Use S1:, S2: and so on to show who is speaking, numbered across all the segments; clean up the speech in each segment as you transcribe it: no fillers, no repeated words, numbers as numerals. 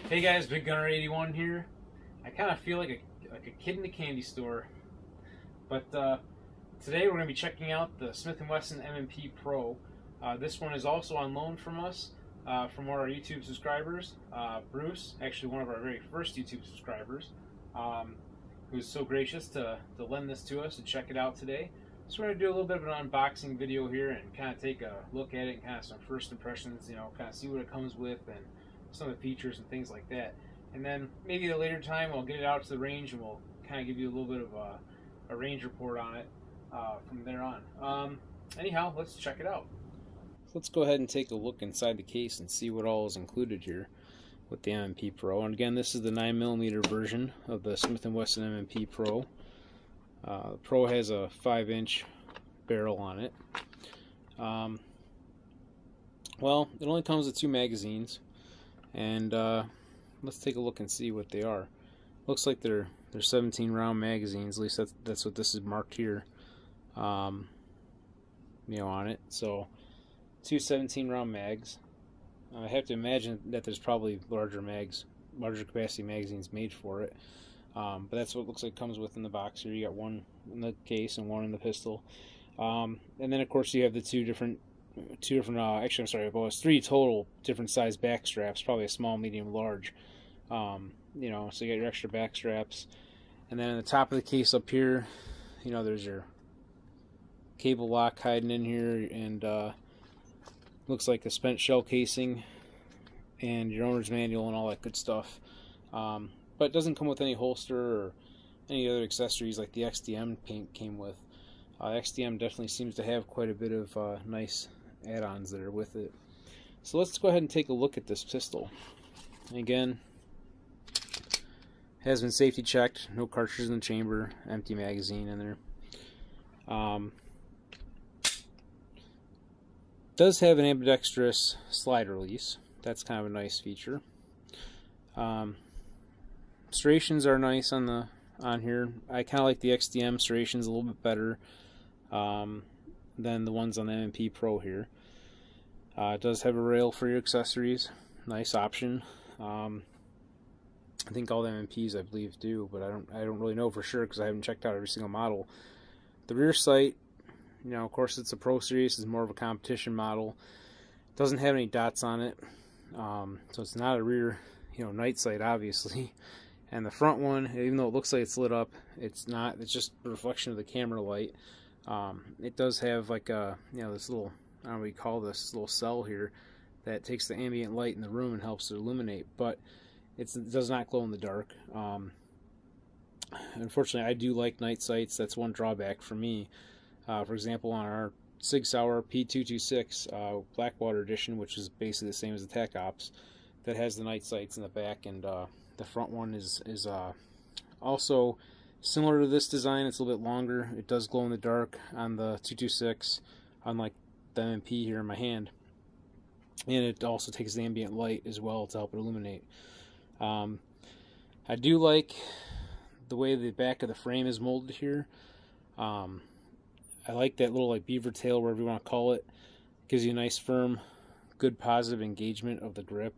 S1: Hey guys, BigGunner81 here. I kind of feel like a kid in a candy store, but today we're going to be checking out the Smith & Wesson M&P Pro. This one is also on loan from us, from one of our YouTube subscribers, Bruce, actually one of our very first YouTube subscribers, who was so gracious to lend this to us and check it out today. So we're going to do a little bit of an unboxing video here and kind of take a look at it and kind of some first impressions, kind of see what it comes with and some of the features and things like that. And then maybe at a later time I'll get it out to the range and we'll kind of give you a little bit of a range report on it from there on. Anyhow, let's check it out. So let's go ahead and take a look inside the case and see what all is included here with the M&P Pro. And again, this is the 9mm version of the Smith & Wesson M&P Pro. The Pro has a 5-inch barrel on it. Well, it only comes with 2 magazines, and let's take a look and see what they are. Looks like they're 17 round magazines. At least that's what this is marked here, on it. So 2 17 round mags. I have to imagine that there's probably larger capacity magazines made for it. But that's what it looks like it comes with in the box here. You got one in the case and one in the pistol. And then of course you have the two different actually I'm sorry, well, it's 3 total different size back straps, probably a small, medium, large. So you got your extra back straps. And then on the top of the case up here, there's your cable lock hiding in here, and looks like a spent shell casing and your owner's manual and all that good stuff. But it doesn't come with any holster or any other accessories like the XDM came with. XDM definitely seems to have quite a bit of nice add-ons that are with it. So let's go ahead and take a look at this pistol. Again, has been safety checked, no cartridges in the chamber, empty magazine in there. Does have an ambidextrous slide release. That's kind of a nice feature. Serrations are nice on here. I kind of like the XDM serrations a little bit better than the ones on the M&P Pro here. It does have a rail for your accessories. Nice option. I think all the M&Ps I believe do, but I don't really know for sure because I haven't checked out every single model. The rear sight, of course it's a Pro Series, it's more of a competition model. Doesn't have any dots on it, so it's not a rear night sight obviously. And the front one, even though it looks like it's lit up, it's not. It's just a reflection of the camera light. It does have like a, this little, I don't know what you call this little cell here that takes the ambient light in the room and helps to illuminate, but it does not glow in the dark. Unfortunately, I do like night sights. That's one drawback for me. For example, on our Sig Sauer P226 Blackwater edition, which is basically the same as the Tac Ops, that has the night sights in the back, and the front one is also similar to this design. It's a little bit longer. It does glow in the dark on the 226, unlike the M&P here in my hand. And it also takes the ambient light as well to help it illuminate. I do like the way the back of the frame is molded here. I like that little beaver tail, whatever you want to call it. Gives you a nice firm, good positive engagement of the grip.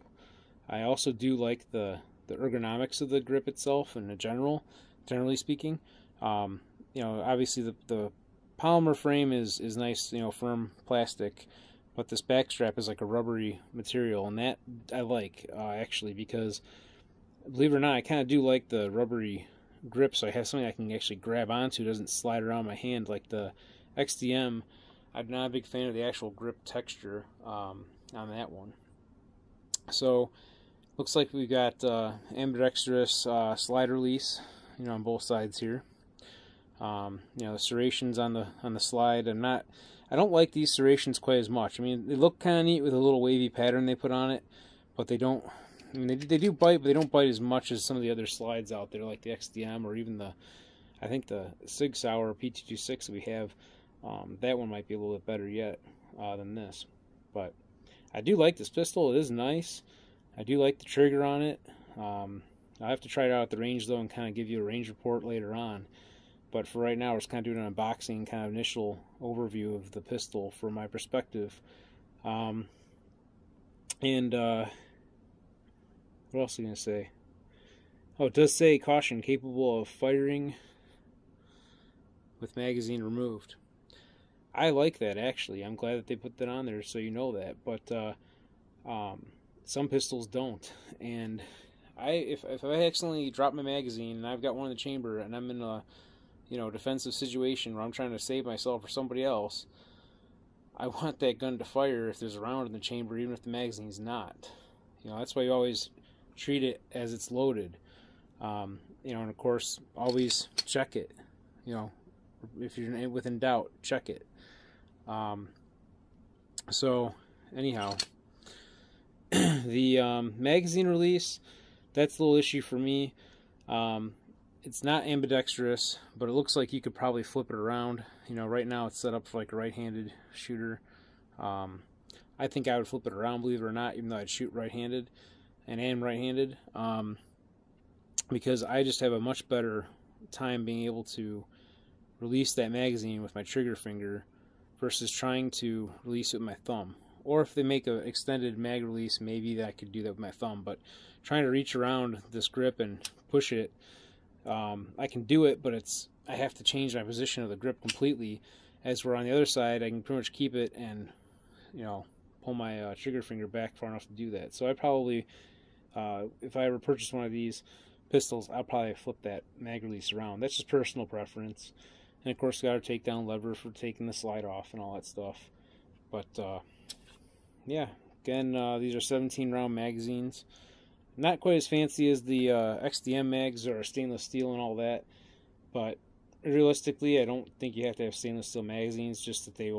S1: I also do like the ergonomics of the grip itself and generally speaking. Obviously the polymer frame is nice, firm plastic, but this back strap is like a rubbery material, and that I like actually, because believe it or not, I kind of do like the rubbery grip, so I have something I can actually grab onto. It doesn't slide around my hand like the XDM. I'm not a big fan of the actual grip texture on that one. So looks like we got ambidextrous slide release, on both sides here. The serrations on the slide. I don't like these serrations quite as much. I mean, they look kind of neat with a little wavy pattern they put on it, but they don't. I mean, they do bite, but they don't bite as much as some of the other slides out there, like the XDM or even I think the Sig Sauer P226 that we have. That one might be a little bit better yet than this. But I do like this pistol. It is nice. I do like the trigger on it. I'll have to try it out at the range though and kind of give you a range report later on. But for right now, we're just kind of doing an unboxing, kind of initial overview of the pistol from my perspective. What else are you going to say? Oh, it does say caution, capable of firing with magazine removed. I like that, actually. I'm glad that they put that on there so you know that. But some pistols don't. And if I accidentally drop my magazine and I've got one in the chamber and I'm in a defensive situation where I'm trying to save myself or somebody else, I want that gun to fire if there's a round in the chamber, even if the magazine's not. That's why you always treat it as it's loaded. And of course, always check it. If you're within doubt, check it. So, anyhow, the magazine release, that's the little issue for me. It's not ambidextrous, but it looks like you could probably flip it around. Right now it's set up for like a right-handed shooter. I think I would flip it around, believe it or not, even though I'd shoot right-handed and am right-handed, because I just have a much better time being able to release that magazine with my trigger finger versus trying to release it with my thumb. Or if they make an extended mag release, maybe I could do that with my thumb, but trying to reach around this grip and push it, I can do it, but I have to change my position of the grip completely. As we're on the other side, I can pretty much keep it and pull my trigger finger back far enough to do that. So I probably, if I ever purchase one of these pistols, I'll probably flip that mag release around. That's just personal preference. And of course, got our takedown lever for taking the slide off and all that stuff. But yeah, again, these are 17 round magazines. Not quite as fancy as the XDM mags or stainless steel and all that, but realistically, I don't think you have to have stainless steel magazines, just that the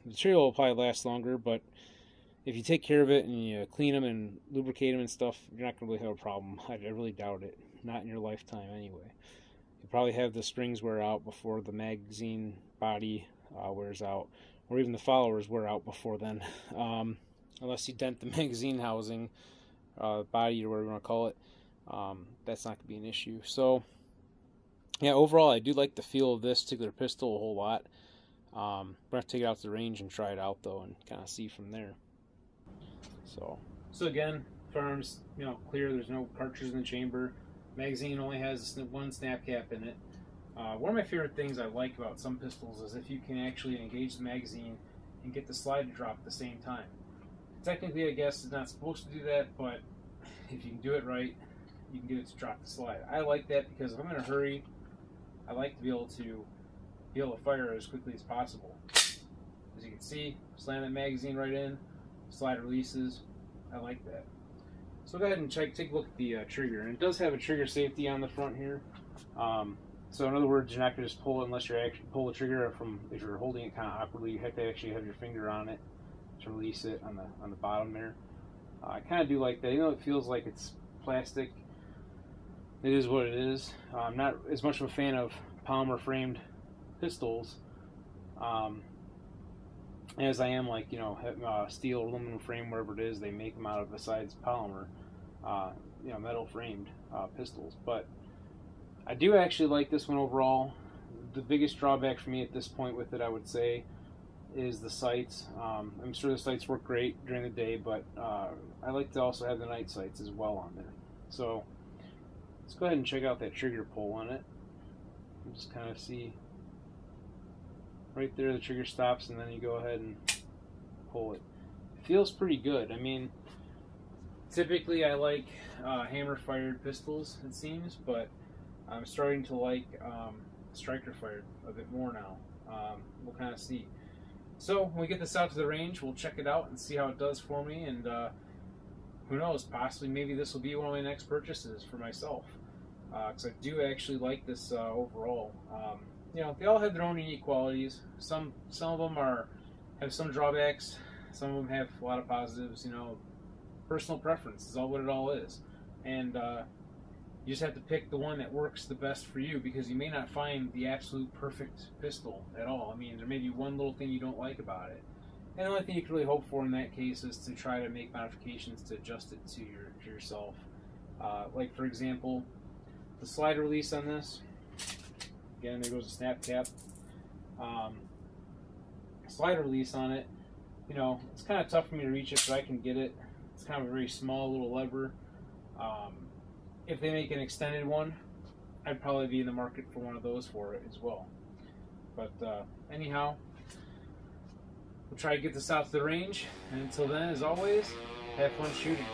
S1: material will probably last longer, but if you take care of it and you clean them and lubricate them and stuff, you're not going to really have a problem. I really doubt it. Not in your lifetime anyway. You probably have the springs wear out before the magazine body wears out, or even the followers wear out before then, unless you dent the magazine housing, body, or whatever you want to call it. That's not going to be an issue. So yeah, overall I do like the feel of this particular pistol a whole lot. We're going to have to take it out to the range and try it out though, and kind of see from there. So again, firearms, clear. There's no cartridge in the chamber. Magazine only has one snap cap in it. One of my favorite things I like about some pistols is if you can actually engage the magazine and get the slide to drop at the same time. Technically, I guess it's not supposed to do that, but if you can do it right, you can get it to drop the slide. I like that because if I'm in a hurry, I like to be able to fire as quickly as possible. As you can see, slam that magazine right in, slide releases. I like that. So go ahead and take a look at the trigger, and it does have a trigger safety on the front here. So in other words, you're not going to just pull it unless you actually pull the trigger from. If you're holding it kind of awkwardly, you have to actually have your finger on it to release it on the bottom there. I kind of do like that. It feels like it's plastic. It is what it is. I'm not as much of a fan of polymer framed pistols as I am like steel, aluminum frame, wherever it is they make them out of, besides polymer, metal framed pistols. But I do actually like this one overall. The biggest drawback for me at this point with it, I would say, is the sights. I'm sure the sights work great during the day, but I like to also have the night sights as well on there. So let's go ahead and check out that trigger pull on it. Just kind of see right there, the trigger stops, and then you go ahead and pull it. It feels pretty good. I mean, typically I like hammer fired pistols, it seems, but I'm starting to like striker fired a bit more now. We'll kind of see. So when we get this out to the range, we'll check it out and see how it does for me, and who knows, possibly maybe this will be one of my next purchases for myself, because I do actually like this overall. They all have their own unique qualities. Some of them have some drawbacks. Some of them have a lot of positives. Personal preference is all what it all is, and you just have to pick the one that works the best for you, because you may not find the absolute perfect pistol at all. I mean, there may be one little thing you don't like about it, and the only thing you can really hope for in that case is to try to make modifications to adjust it to yourself. Like for example, the slide release on this. Again, there goes a snap cap. Slide release on it. It's kind of tough for me to reach it, but I can get it. It's kind of a very small little lever. If they make an extended one, I'd probably be in the market for one of those for it as well. But anyhow, we'll try to get this out to the range, and until then, as always, have fun shooting.